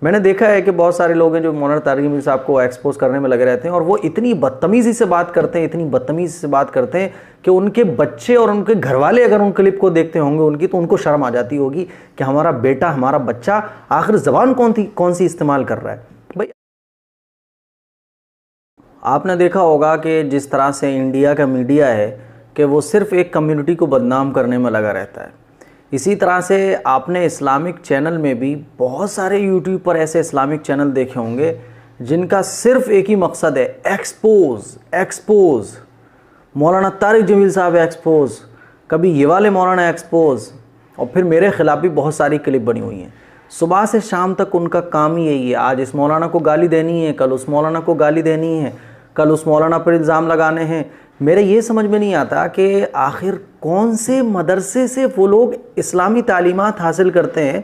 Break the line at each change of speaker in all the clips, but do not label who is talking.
मैंने देखा है कि बहुत सारे लोग हैं जो मौलाना तारिक जमील साहब को एक्सपोज करने में लगे रहते हैं और वो इतनी बदतमीज़ी से बात करते हैं, इतनी बदतमीज़ी से बात करते हैं कि उनके बच्चे और उनके घर वाले अगर उन क्लिप को देखते होंगे उनकी, तो उनको शर्म आ जाती होगी कि हमारा बेटा, हमारा बच्चा आखिर ज़बान कौन सी इस्तेमाल कर रहा है। भाई आपने देखा होगा कि जिस तरह से इंडिया का मीडिया है कि वो सिर्फ़ एक कम्युनिटी को बदनाम करने में लगा रहता है, इसी तरह से आपने इस्लामिक चैनल में भी बहुत सारे यूट्यूब पर ऐसे इस्लामिक चैनल देखे होंगे जिनका सिर्फ़ एक ही मकसद है, एक्सपोज। मौलाना तारिक जमील साहब एक्सपोज, कभी ये वाले मौलाना एक्सपोज, और फिर मेरे ख़िलाफ़ भी बहुत सारी क्लिप बनी हुई हैं। सुबह से शाम तक उनका काम ही यही है, आज इस मौलाना को गाली देनी है, कल उस मौलाना को गाली देनी है, कल उस मौलाना पर इल्ज़ाम लगाने हैं। मेरे ये समझ में नहीं आता कि आखिर कौन से मदरसे से वो लोग इस्लामी तालीमात हासिल करते हैं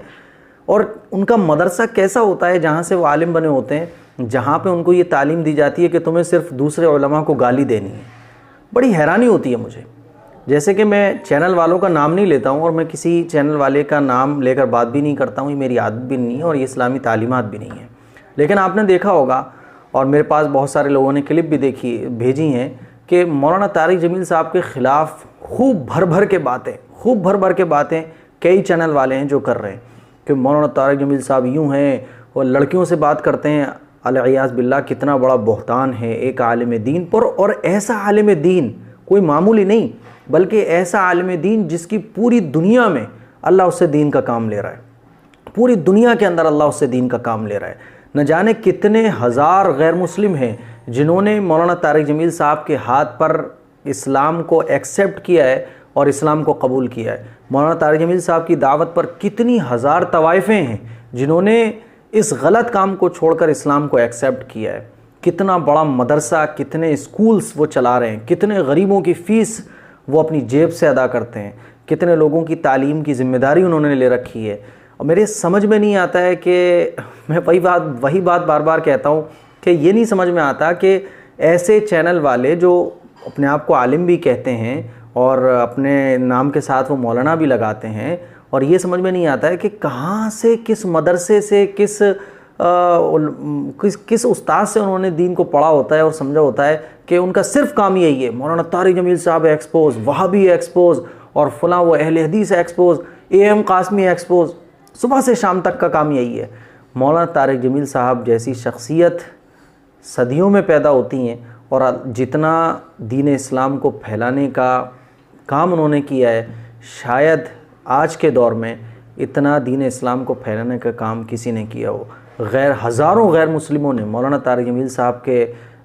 और उनका मदरसा कैसा होता है जहाँ से वो आलिम बने होते हैं, जहाँ पे उनको ये तालीम दी जाती है कि तुम्हें सिर्फ दूसरे उलमा को गाली देनी है। बड़ी हैरानी होती है मुझे। जैसे कि मैं चैनल वालों का नाम नहीं लेता हूँ और मैं किसी चैनल वाले का नाम लेकर बात भी नहीं करता हूँ, ये मेरी आदत भी नहीं है और ये इस्लामी तालीमात भी नहीं है। लेकिन आपने देखा होगा और मेरे पास बहुत सारे लोगों ने क्लिप भी भेजी हैं कि मौलाना तारिक जमील साहब के ख़िलाफ़ खूब भर भर के बातें कई चैनल वाले हैं जो कर रहे हैं कि मौलाना तारिक जमील साहब यूँ हैं और लड़कियों से बात करते हैं। अलियाज़ बिल्लाह, कितना बड़ा बहतान है एक आलिम दीन पर, और ऐसा आलिम दीन कोई मामूली नहीं बल्कि ऐसा आलिम दीन जिसकी पूरी दुनिया में अल्लाह उससे दीन का काम ले रहा है, पूरी दुनिया के अंदर अल्लाह उससे दीन का काम ले रहा है। न जाने कितने हज़ार गैर मुस्लिम हैं जिन्होंने मौलाना तारिक जमील साहब के हाथ पर इस्लाम को एक्सेप्ट किया है और इस्लाम को कबूल किया है। मौलाना तारिक जमील साहब की दावत पर कितनी हज़ार तवाइफ़ें हैं जिन्होंने इस गलत काम को छोड़कर इस्लाम को एक्सेप्ट किया है। कितना बड़ा मदरसा, कितने स्कूल्स वो चला रहे हैं, कितने गरीबों की फ़ीस वो अपनी जेब से अदा करते हैं, कितने लोगों की तालीम की ज़िम्मेदारी उन्होंने ले रखी है। और मेरे समझ में नहीं आता है कि मैं वही बात बार बार कहता हूँ कि ये नहीं समझ में आता कि ऐसे चैनल वाले जो अपने आप को आलिम भी कहते हैं और अपने नाम के साथ वो मौलाना भी लगाते हैं, और ये समझ में नहीं आता है कि कहाँ से, किस मदरसे से, किस उस्ताद से उन्होंने दीन को पढ़ा होता है और समझा होता है कि उनका सिर्फ काम यही है, मौलाना तारिक जमील साहब एक्सपोज, वहाबी एक्सपोज, और फलां वो अहले हदीस एक्सपोज, AM कासमी एक्सपोज। सुबह से शाम तक का काम यही है। मौलाना तारिक जमील साहब जैसी शख्सियत सदियों में पैदा होती हैं और जितना दीन इस्लाम को फैलाने का काम उन्होंने किया है, शायद आज के दौर में इतना दीन इस्लाम को फैलाने का काम किसी ने किया हो। हज़ारों गैर मुस्लिमों ने मौलाना तारिक जमील साहब के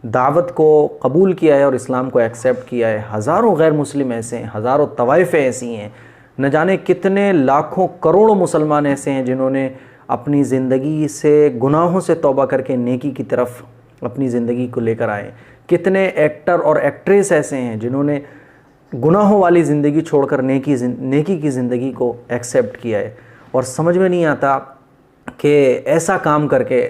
दावत को कबूल किया है और इस्लाम को एक्सेप्ट किया है। हज़ारों गैर मुस्लिम ऐसे हैं, हज़ारों तवाइफ़ें ऐसी हैं, न जाने कितने लाखों करोड़ों मुसलमान ऐसे हैं जिन्होंने अपनी ज़िंदगी से गुनाहों से तौबा करके नेकी की तरफ अपनी ज़िंदगी को लेकर आए। कितने एक्टर और एक्ट्रेस ऐसे हैं जिन्होंने गुनाहों वाली ज़िंदगी छोड़कर नेकी की ज़िंदगी को एक्सेप्ट किया है। और समझ में नहीं आता कि ऐसा काम करके,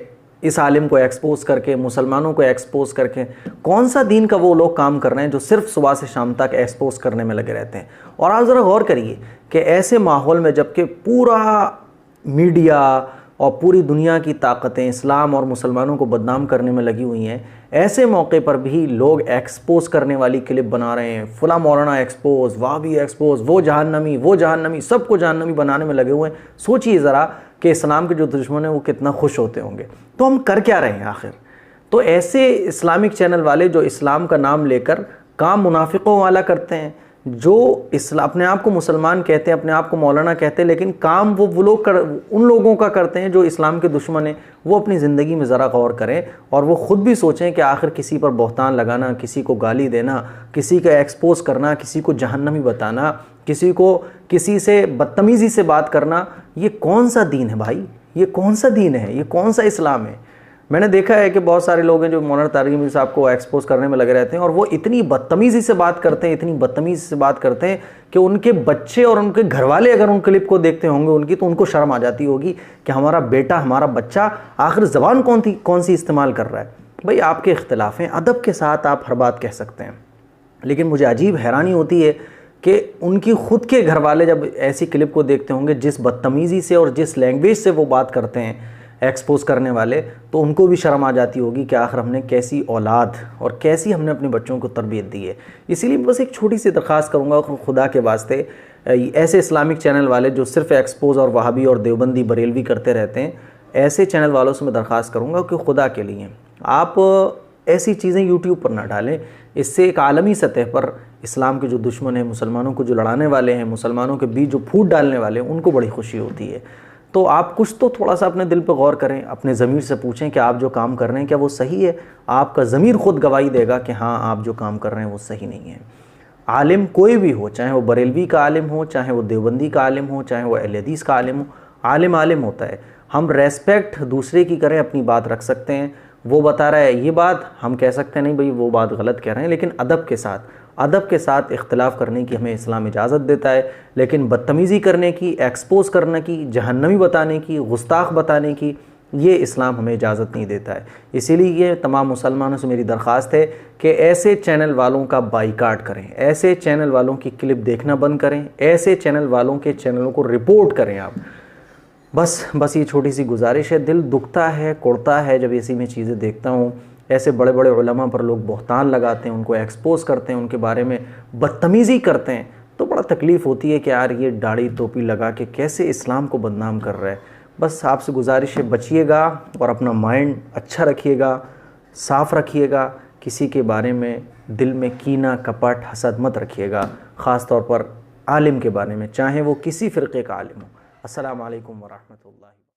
इस आलिम को एक्सपोज करके, मुसलमानों को एक्सपोज करके कौन सा दीन का वो लोग काम कर रहे हैं जो सिर्फ सुबह से शाम तक एक्सपोज करने में लगे रहते हैं। और आप ज़रा गौर करिए कि ऐसे माहौल में जबकि पूरा मीडिया और पूरी दुनिया की ताकतें इस्लाम और मुसलमानों को बदनाम करने में लगी हुई हैं, ऐसे मौके पर भी लोग एक्सपोज करने वाली क्लिप बना रहे हैं। फला मौलाना एक्सपोज, वहाबी एक्सपोज, वो जहन्नमी, सबको जहन्नमी बनाने में लगे हुए हैं। सोचिए ज़रा कि इस्लाम के जो दुश्मन हैं वो कितना खुश होते होंगे। तो हम कर क्या रहे हैं आखिर? तो ऐसे इस्लामिक चैनल वाले जो इस्लाम का नाम लेकर काम मुनाफिकों वाला करते हैं, जो अपने आप को मुसलमान कहते हैं, अपने आप को मौलाना कहते हैं, लेकिन काम वो लोग उन लोगों का करते हैं जो इस्लाम के दुश्मन हैं। वो अपनी ज़िंदगी में ज़रा गौर करें और वो ख़ुद भी सोचें कि आखिर किसी पर बहतान लगाना, किसी को गाली देना, किसी का एक्सपोज करना, किसी को जहन्नमी बताना, किसी से बदतमीज़ी से बात करना, ये कौन सा दीन है भाई? ये कौन सा दीन है? ये कौन सा इस्लाम है? मैंने देखा है कि बहुत सारे लोग हैं जो मौलाना तारिक जमील साहब को एक्सपोज करने में लगे रहते हैं और वो इतनी बदतमीज़ी से बात करते हैं, कि उनके बच्चे और उनके घर वाले अगर उन क्लिप को देखते होंगे उनकी, तो उनको शर्म आ जाती होगी कि हमारा बेटा, हमारा बच्चा आखिर ज़बान कौन सी इस्तेमाल कर रहा है। भाई आपके इख्तिलाफ़ हैं, अदब के साथ आप हर बात कह सकते हैं, लेकिन मुझे अजीब हैरानी होती है कि उनकी ख़ुद के घर वाले जब ऐसी क्लिप को देखते होंगे, जिस बदतमीज़ी से और जिस लैंग्वेज से वो बात करते हैं, एक्सपोज करने वाले, तो उनको भी शर्म आ जाती होगी कि आखिर हमने कैसी औलाद और कैसी हमने अपने बच्चों को तरबियत दी है। इसीलिए बस एक छोटी सी दरख्वास्त करूँगा खुदा के वास्ते, ऐसे इस्लामिक चैनल वाले जो सिर्फ एक्सपोज और वहाबी और देवबंदी बरेलवी करते रहते हैं, ऐसे चैनल वालों से मैं दरख्वास्त करूँगा कि खुदा के लिए आप ऐसी चीज़ें यूट्यूब पर ना डालें। इससे एक आलमी सतह पर इस्लाम के जो दुश्मन हैं, मुसलमानों को जो लड़ाने वाले हैं, मुसलमानों के बीच जो फूट डालने वाले हैं, उनको बड़ी खुशी होती है। तो आप कुछ तो थोड़ा सा अपने दिल पर गौर करें, अपने ज़मीर से पूछें कि आप जो काम कर रहे हैं क्या वो सही है। आपका ज़मीर खुद गवाही देगा कि हाँ, आप जो काम कर रहे हैं वो सही नहीं है। आलिम कोई भी हो, चाहे वो बरेलवी का आलिम हो, चाहे वो देवबंदी का आलिम हो, चाहे वो अहले हदीस का आलिम हो, आलिम आलिम होता है। हम रेस्पेक्ट दूसरे की करें, अपनी बात रख सकते हैं। वो बता रहा है ये बात, हम कह सकते हैं नहीं भाई वो बात गलत कह रहे हैं, लेकिन अदब के साथ इख्तिलाफ़ करने की हमें इस्लाम इजाज़त देता है। लेकिन बदतमीज़ी करने की, एक्सपोज करने की, जहन्नमी बताने की, गुस्ताख बताने की, ये इस्लाम हमें इजाज़त नहीं देता है। इसीलिए ये तमाम मुसलमानों से मेरी दरख्वास्त है कि ऐसे चैनल वालों का बाइकाट करें, ऐसे चैनल वालों की क्लिप देखना बंद करें, ऐसे चैनल वालों के चैनलों को रिपोर्ट करें आप। बस ये छोटी सी गुजारिश है। दिल दुखता है, कुड़ता है जब ऐसी मैं चीज़ें देखता हूँ। ऐसे बड़े बड़े उलमा पर लोग बहतान लगाते हैं, उनको एक्सपोज करते हैं, उनके बारे में बदतमीज़ी करते हैं, तो बड़ा तकलीफ़ होती है कि यार ये दाढ़ी टोपी लगा के कैसे इस्लाम को बदनाम कर रहा है। बस आपसे गुजारिश है, बचिएगा और अपना माइंड अच्छा रखिएगा, साफ़ रखिएगा। किसी के बारे में दिल में कीना, कपट, हसद मत रखिएगा, ख़ास तौर पर आलिम के बारे में, चाहे वो किसी फ़िरक़े का आलिम हो। अस्सलामु अलैकुम व रहमतुल्लाहि।